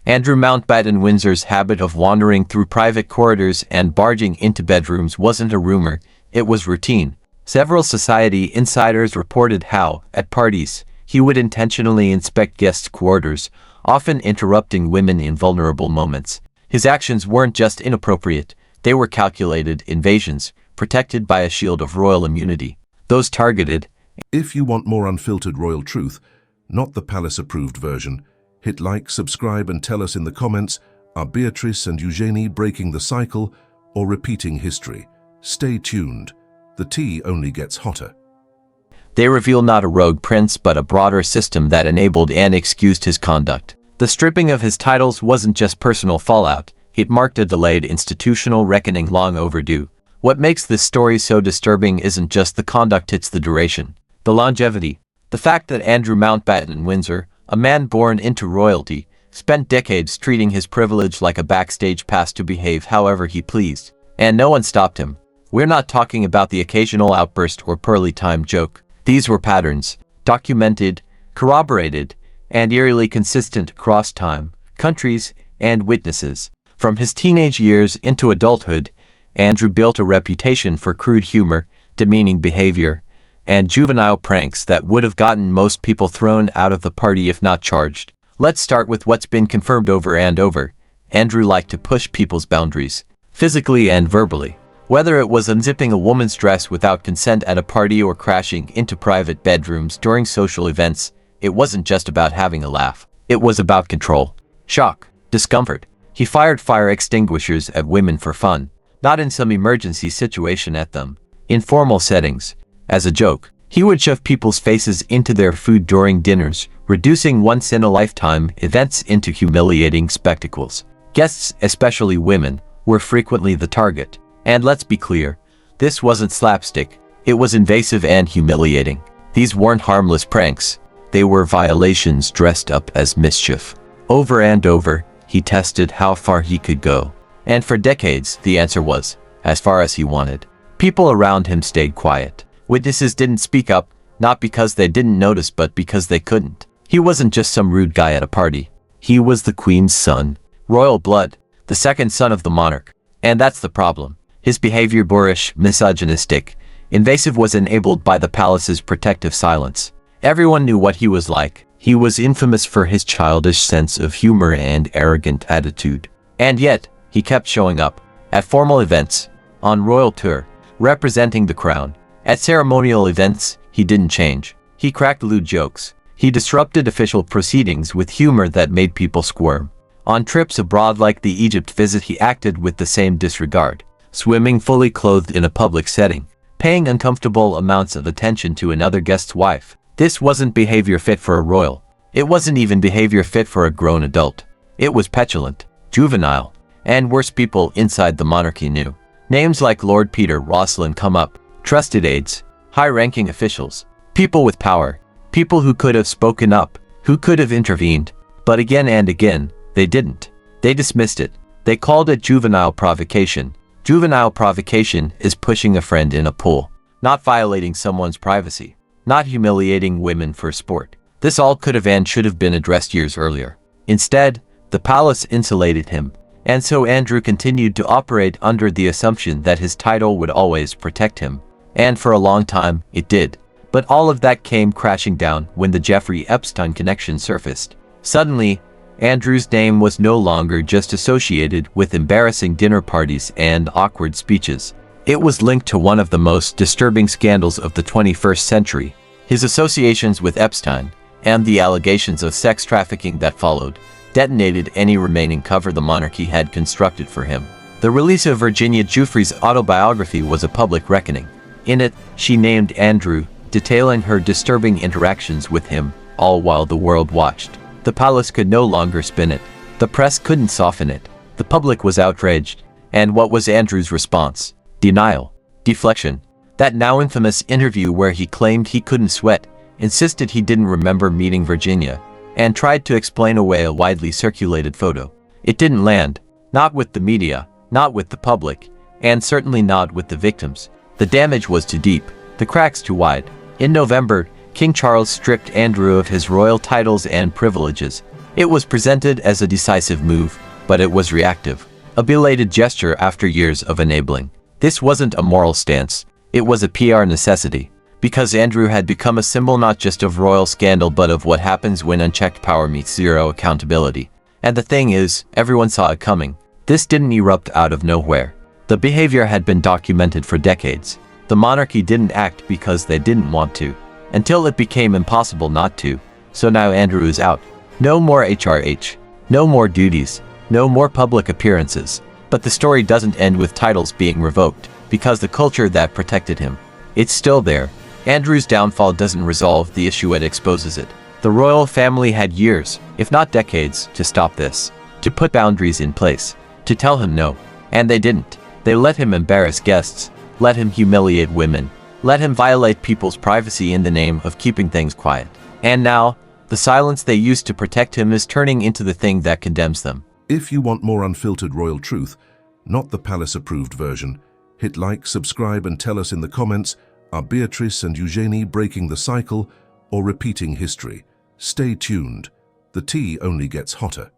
Andrew Mountbatten Windsor's habit of wandering through private corridors and barging into bedrooms wasn't a rumor, it was routine. Several society insiders reported how, at parties, he would intentionally inspect guests' quarters, often interrupting women in vulnerable moments. His actions weren't just inappropriate, they were calculated invasions, protected by a shield of royal immunity. Those targeted. If you want more unfiltered royal truth, not the palace-approved version, hit like, subscribe and tell us in the comments, are Beatrice and Eugenie breaking the cycle or repeating history? Stay tuned. The tea only gets hotter. They reveal not a rogue prince but a broader system that enabled and excused his conduct. The stripping of his titles wasn't just personal fallout, it marked a delayed institutional reckoning long overdue. What makes this story so disturbing isn't just the conduct, it's the duration. The longevity. The fact that Andrew Mountbatten Windsor, a man born into royalty, spent decades treating his privilege like a backstage pass to behave however he pleased. And no one stopped him. We're not talking about the occasional outburst or poorly timed joke. These were patterns, documented, corroborated, and eerily consistent across time, countries, and witnesses. From his teenage years into adulthood, Andrew built a reputation for crude humor, demeaning behavior, and juvenile pranks that would have gotten most people thrown out of the party if not charged. Let's start with what's been confirmed over and over. Andrew liked to push people's boundaries, physically and verbally. Whether it was unzipping a woman's dress without consent at a party or crashing into private bedrooms during social events, it wasn't just about having a laugh. It was about control, shock, discomfort. He fired fire extinguishers at women for fun, not in some emergency situation at them. In formal settings, as a joke, he would shove people's faces into their food during dinners, reducing once-in-a-lifetime events into humiliating spectacles. Guests, especially women, were frequently the target. And let's be clear, this wasn't slapstick, it was invasive and humiliating. These weren't harmless pranks, they were violations dressed up as mischief. Over and over, he tested how far he could go. And for decades, the answer was, as far as he wanted. People around him stayed quiet. Witnesses didn't speak up, not because they didn't notice but because they couldn't. He wasn't just some rude guy at a party. He was the Queen's son. Royal blood, the second son of the monarch. And that's the problem. His behavior, boorish, misogynistic, invasive, was enabled by the palace's protective silence. Everyone knew what he was like. He was infamous for his childish sense of humor and arrogant attitude. And yet, he kept showing up. At formal events, on royal tour, representing the crown. At ceremonial events, he didn't change. He cracked lewd jokes. He disrupted official proceedings with humor that made people squirm. On trips abroad like the Egypt visit, he acted with the same disregard. Swimming fully clothed in a public setting. Paying uncomfortable amounts of attention to another guest's wife. This wasn't behavior fit for a royal. It wasn't even behavior fit for a grown adult. It was petulant, juvenile, and worse, people inside the monarchy knew. Names like Lord Peter Rosslyn come up. Trusted aides, high-ranking officials, people with power, people who could have spoken up, who could have intervened. But again and again, they didn't. They dismissed it. They called it juvenile provocation. Juvenile provocation is pushing a friend in a pool, not violating someone's privacy, not humiliating women for sport. This all could have and should have been addressed years earlier. Instead, the palace insulated him, and so Andrew continued to operate under the assumption that his title would always protect him. And for a long time, it did. But all of that came crashing down when the Jeffrey Epstein connection surfaced. Suddenly, Andrew's name was no longer just associated with embarrassing dinner parties and awkward speeches. It was linked to one of the most disturbing scandals of the 21st century. His associations with Epstein, and the allegations of sex trafficking that followed, detonated any remaining cover the monarchy had constructed for him. The release of Virginia Giuffre's autobiography was a public reckoning. In it, she named Andrew, detailing her disturbing interactions with him, all while the world watched. The palace could no longer spin it. The press couldn't soften it. The public was outraged. And what was Andrew's response? Denial. Deflection. That now infamous interview where he claimed he couldn't sweat, insisted he didn't remember meeting Virginia, and tried to explain away a widely circulated photo. It didn't land. Not with the media, not with the public, and certainly not with the victims. The damage was too deep, the cracks too wide. In November, King Charles stripped Andrew of his royal titles and privileges, It was presented as a decisive move, but it was reactive, a belated gesture after years of enabling. This wasn't a moral stance, it was a PR necessity, because Andrew had become a symbol not just of royal scandal but of what happens when unchecked power meets zero accountability. And the thing is, everyone saw it coming. This didn't erupt out of nowhere. The behavior had been documented for decades. The monarchy didn't act because they didn't want to, until it became impossible not to. So now Andrew is out. No more HRH. No more duties. No more public appearances. But the story doesn't end with titles being revoked, because the culture that protected him, it's still there. Andrew's downfall doesn't resolve the issue, it exposes it. The royal family had years, if not decades, to stop this, to put boundaries in place, to tell him no. And they didn't. They let him embarrass guests, let him humiliate women, let him violate people's privacy in the name of keeping things quiet. And now, the silence they used to protect him is turning into the thing that condemns them. If you want more unfiltered royal truth, not the palace-approved version, hit like, subscribe and tell us in the comments, are Beatrice and Eugenie breaking the cycle or repeating history? Stay tuned. The tea only gets hotter.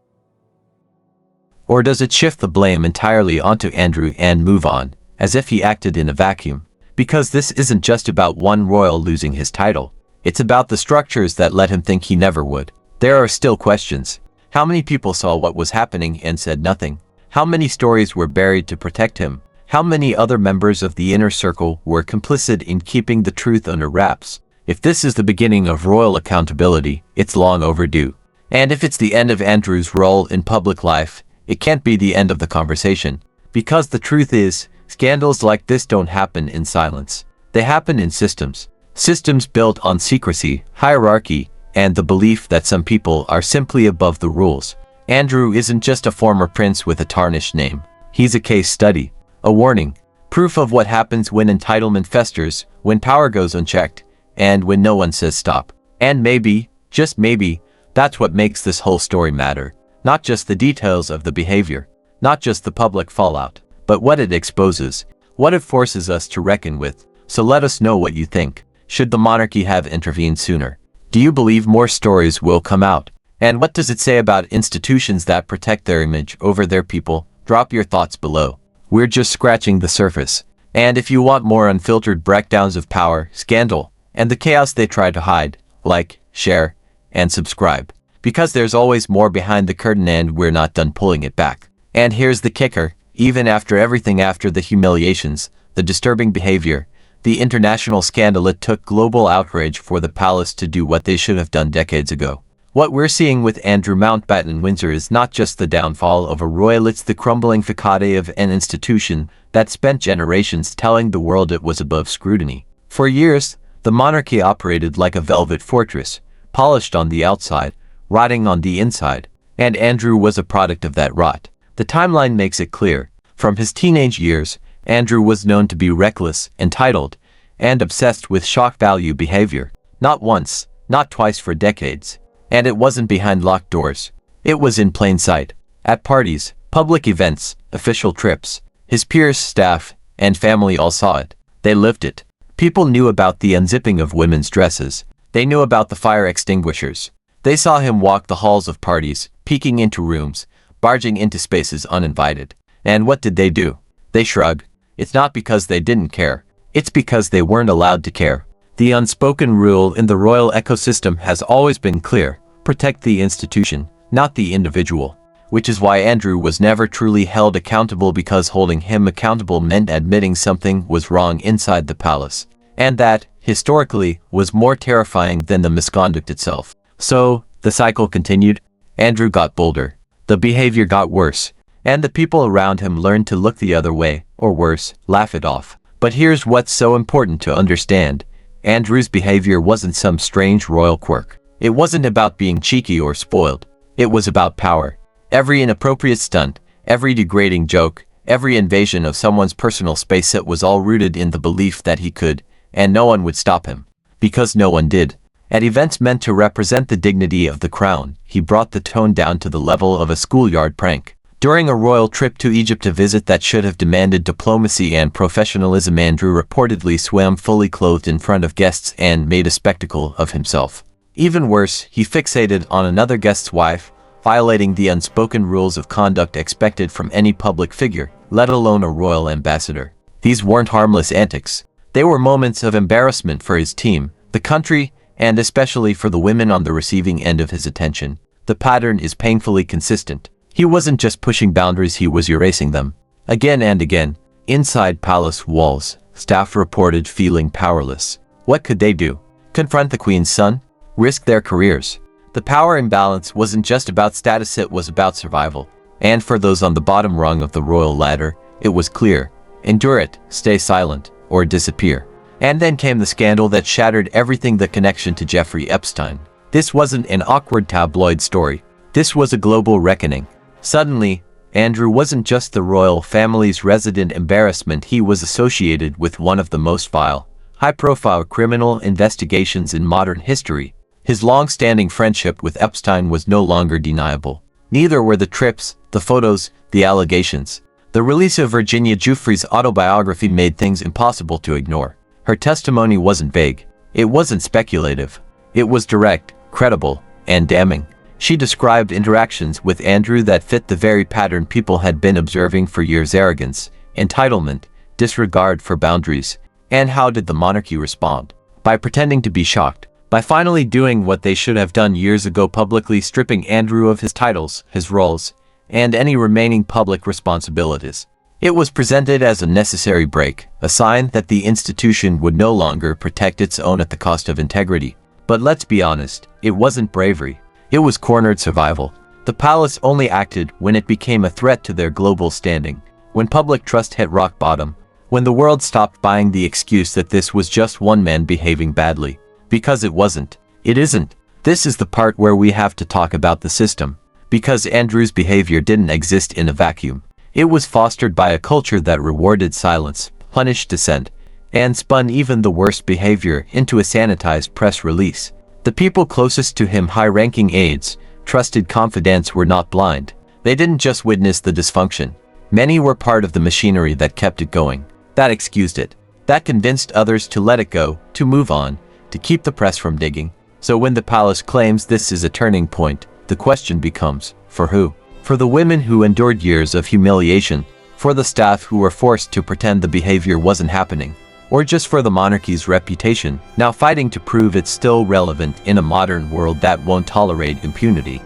Or does it shift the blame entirely onto Andrew and move on, as if he acted in a vacuum? Because this isn't just about one royal losing his title. It's about the structures that let him think he never would. There are still questions. How many people saw what was happening and said nothing? How many stories were buried to protect him? How many other members of the inner circle were complicit in keeping the truth under wraps? If this is the beginning of royal accountability, it's long overdue. And if it's the end of Andrew's role in public life, it can't be the end of the conversation. Because the truth is, scandals like this don't happen in silence. They happen in systems. Systems built on secrecy, hierarchy, and the belief that some people are simply above the rules. Andrew isn't just a former prince with a tarnished name. He's a case study. A warning. Proof of what happens when entitlement festers, when power goes unchecked, and when no one says stop. And maybe, just maybe, that's what makes this whole story matter. Not just the details of the behavior, not just the public fallout, but what it exposes, what it forces us to reckon with. So let us know what you think. Should the monarchy have intervened sooner? Do you believe more stories will come out? And what does it say about institutions that protect their image over their people? Drop your thoughts below. We're just scratching the surface. And if you want more unfiltered breakdowns of power, scandal, and the chaos they try to hide, like, share, and subscribe. Because there's always more behind the curtain and we're not done pulling it back. And here's the kicker, even after everything, after the humiliations, the disturbing behavior, the international scandal, it took global outrage for the palace to do what they should have done decades ago. What we're seeing with Andrew Mountbatten Windsor is not just the downfall of a royal, it's the crumbling facade of an institution that spent generations telling the world it was above scrutiny. For years, the monarchy operated like a velvet fortress, polished on the outside, rotting on the inside, and Andrew was a product of that rot. The timeline makes it clear. From his teenage years, Andrew was known to be reckless, entitled, and obsessed with shock value behavior. Not once, not twice, for decades. And it wasn't behind locked doors. It was in plain sight. At parties, public events, official trips. His peers, staff, and family all saw it. They lived it. People knew about the unzipping of women's dresses. They knew about the fire extinguishers. They saw him walk the halls of parties, peeking into rooms, barging into spaces uninvited. And what did they do? They shrug. It's not because they didn't care. It's because they weren't allowed to care. The unspoken rule in the royal ecosystem has always been clear. Protect the institution, not the individual. Which is why Andrew was never truly held accountable, because holding him accountable meant admitting something was wrong inside the palace. And that, historically, was more terrifying than the misconduct itself. So, the cycle continued. Andrew got bolder. The behavior got worse. And the people around him learned to look the other way, or worse, laugh it off. But here's what's so important to understand. Andrew's behavior wasn't some strange royal quirk. It wasn't about being cheeky or spoiled. It was about power. Every inappropriate stunt, every degrading joke, every invasion of someone's personal space, it was all rooted in the belief that he could, and no one would stop him. Because no one did. At events meant to represent the dignity of the crown, he brought the tone down to the level of a schoolyard prank. During a royal trip to Egypt, a visit that should have demanded diplomacy and professionalism, Andrew reportedly swam fully clothed in front of guests and made a spectacle of himself. Even worse, he fixated on another guest's wife, violating the unspoken rules of conduct expected from any public figure, let alone a royal ambassador. These weren't harmless antics. They were moments of embarrassment for his team, the country, and especially for the women on the receiving end of his attention. The pattern is painfully consistent. He wasn't just pushing boundaries, he was erasing them. Again and again, inside palace walls, staff reported feeling powerless. What could they do? Confront the queen's son? Risk their careers? The power imbalance wasn't just about status, it was about survival. And for those on the bottom rung of the royal ladder, it was clear. Endure it, stay silent, or disappear. And then came the scandal that shattered everything, the connection to Jeffrey Epstein. This wasn't an awkward tabloid story. This was a global reckoning. Suddenly, Andrew wasn't just the royal family's resident embarrassment, he was associated with one of the most vile, high-profile criminal investigations in modern history. His long-standing friendship with Epstein was no longer deniable. Neither were the trips, the photos, the allegations. The release of Virginia Giuffre's autobiography made things impossible to ignore. Her testimony wasn't vague. It wasn't speculative. It was direct, credible, and damning. She described interactions with Andrew that fit the very pattern people had been observing for years: arrogance, entitlement, disregard for boundaries. And how did the monarchy respond? By pretending to be shocked. By finally doing what they should have done years ago, publicly stripping Andrew of his titles, his roles, and any remaining public responsibilities. It was presented as a necessary break, a sign that the institution would no longer protect its own at the cost of integrity. But let's be honest, it wasn't bravery. It was cornered survival. The palace only acted when it became a threat to their global standing, when public trust hit rock bottom, when the world stopped buying the excuse that this was just one man behaving badly. Because it wasn't. It isn't. This is the part where we have to talk about the system. Because Andrew's behavior didn't exist in a vacuum. It was fostered by a culture that rewarded silence, punished dissent, and spun even the worst behavior into a sanitized press release. The people closest to him, high-ranking aides, trusted confidants, were not blind. They didn't just witness the dysfunction. Many were part of the machinery that kept it going. That excused it. That convinced others to let it go, to move on, to keep the press from digging. So when the palace claims this is a turning point, the question becomes, for who? For the women who endured years of humiliation, for the staff who were forced to pretend the behavior wasn't happening, or just for the monarchy's reputation, now fighting to prove it's still relevant in a modern world that won't tolerate impunity.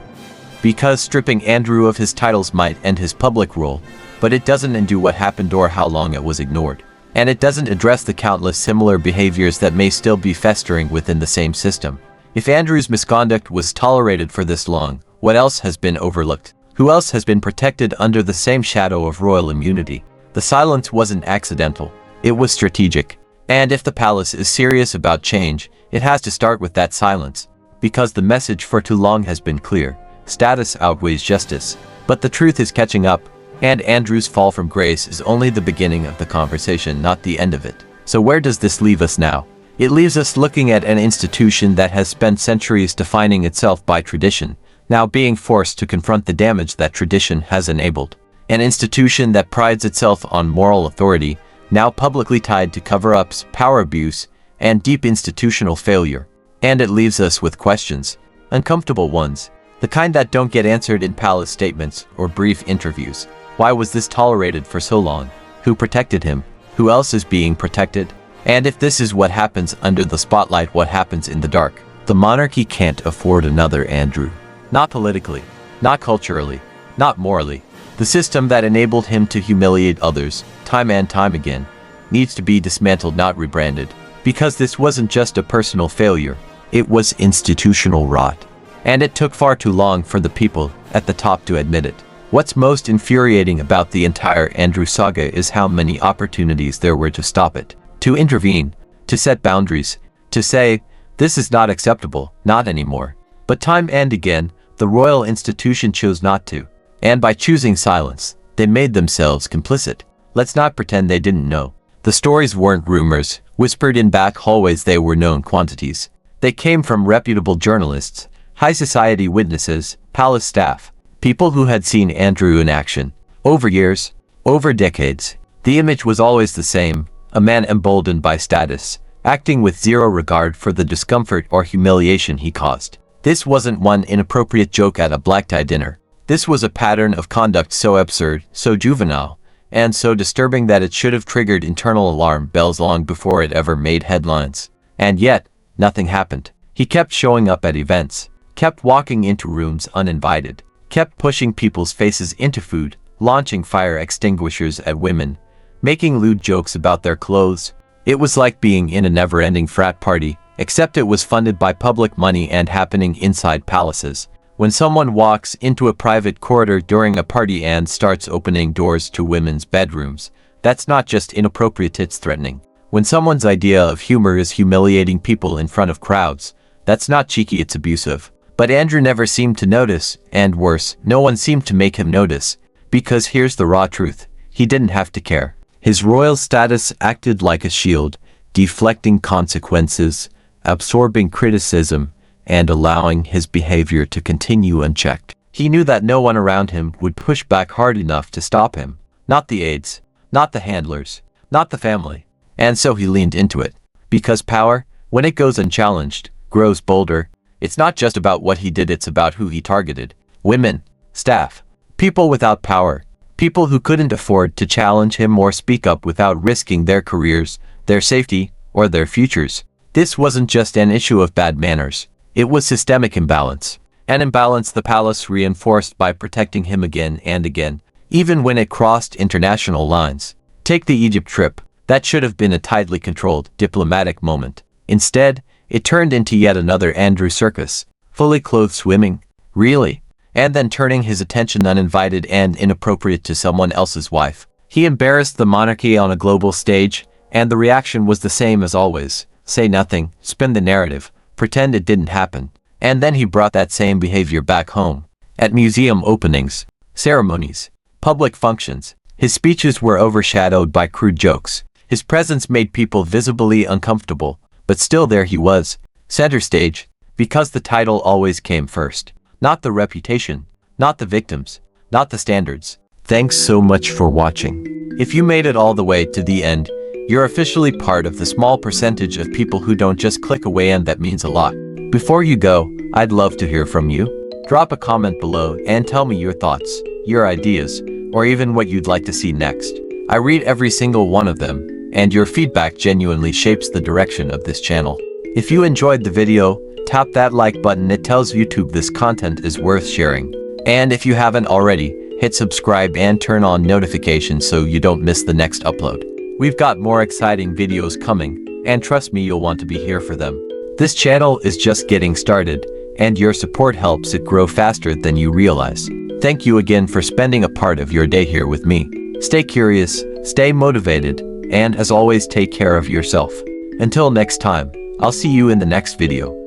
Because stripping Andrew of his titles might end his public role, but it doesn't undo what happened or how long it was ignored. And it doesn't address the countless similar behaviors that may still be festering within the same system. If Andrew's misconduct was tolerated for this long, what else has been overlooked? Who else has been protected under the same shadow of royal immunity? The silence wasn't accidental. It was strategic. And if the palace is serious about change, it has to start with that silence. Because the message for too long has been clear. Status outweighs justice. But the truth is catching up. And Andrew's fall from grace is only the beginning of the conversation, not the end of it. So where does this leave us now? It leaves us looking at an institution that has spent centuries defining itself by tradition, now being forced to confront the damage that tradition has enabled. An institution that prides itself on moral authority, now publicly tied to cover-ups, power abuse, and deep institutional failure. And it leaves us with questions. Uncomfortable ones. The kind that don't get answered in palace statements or brief interviews. Why was this tolerated for so long? Who protected him? Who else is being protected? And if this is what happens under the spotlight, what happens in the dark? The monarchy can't afford another Andrew. Not politically, not culturally, not morally. The system that enabled him to humiliate others, time and time again, needs to be dismantled, not rebranded. Because this wasn't just a personal failure, it was institutional rot. And it took far too long for the people at the top to admit it. What's most infuriating about the entire Andrew saga is how many opportunities there were to stop it, to intervene, to set boundaries, to say, this is not acceptable, not anymore. But time and again, the royal institution chose not to. And by choosing silence, they made themselves complicit. Let's not pretend they didn't know. The stories weren't rumors, whispered in back hallways, they were known quantities. They came from reputable journalists, high society witnesses, palace staff, people who had seen Andrew in action. Over years, over decades, the image was always the same, a man emboldened by status, acting with zero regard for the discomfort or humiliation he caused. This wasn't one inappropriate joke at a black tie dinner. This was a pattern of conduct so absurd, so juvenile, and so disturbing that it should have triggered internal alarm bells long before it ever made headlines. And yet, nothing happened. He kept showing up at events, kept walking into rooms uninvited, kept pushing people's faces into food, launching fire extinguishers at women, making lewd jokes about their clothes. It was like being in a never-ending frat party, except it was funded by public money and happening inside palaces. When someone walks into a private corridor during a party and starts opening doors to women's bedrooms, that's not just inappropriate, it's threatening. When someone's idea of humor is humiliating people in front of crowds, that's not cheeky, it's abusive. But Andrew never seemed to notice, and worse, no one seemed to make him notice. Because here's the raw truth, he didn't have to care. His royal status acted like a shield, deflecting consequences, absorbing criticism, and allowing his behavior to continue unchecked. He knew that no one around him would push back hard enough to stop him. Not the aides, not the handlers, not the family. And so he leaned into it. Because power, when it goes unchallenged, grows bolder. It's not just about what he did, it's about who he targeted. Women, staff, people without power, people who couldn't afford to challenge him or speak up without risking their careers, their safety, or their futures. This wasn't just an issue of bad manners. It was systemic imbalance. An imbalance the palace reinforced by protecting him again and again, even when it crossed international lines. Take the Egypt trip. That should have been a tightly controlled, diplomatic moment. Instead, it turned into yet another Andrew circus. Fully clothed swimming? Really? And then turning his attention uninvited and inappropriate to someone else's wife. He embarrassed the monarchy on a global stage, and the reaction was the same as always. Say nothing, spin the narrative, pretend it didn't happen. And then he brought that same behavior back home. At museum openings, ceremonies, public functions, his speeches were overshadowed by crude jokes. His presence made people visibly uncomfortable, but still there he was, center stage, because the title always came first. Not the reputation, not the victims, not the standards. Thanks so much for watching. If you made it all the way to the end, you're officially part of the small percentage of people who don't just click away, and that means a lot. Before you go, I'd love to hear from you. Drop a comment below and tell me your thoughts, your ideas, or even what you'd like to see next. I read every single one of them, and your feedback genuinely shapes the direction of this channel. If you enjoyed the video, tap that like button. It tells YouTube this content is worth sharing. And if you haven't already, hit subscribe and turn on notifications so you don't miss the next upload. We've got more exciting videos coming, and trust me, you'll want to be here for them. This channel is just getting started, and your support helps it grow faster than you realize. Thank you again for spending a part of your day here with me. Stay curious, stay motivated, and as always, take care of yourself. Until next time, I'll see you in the next video.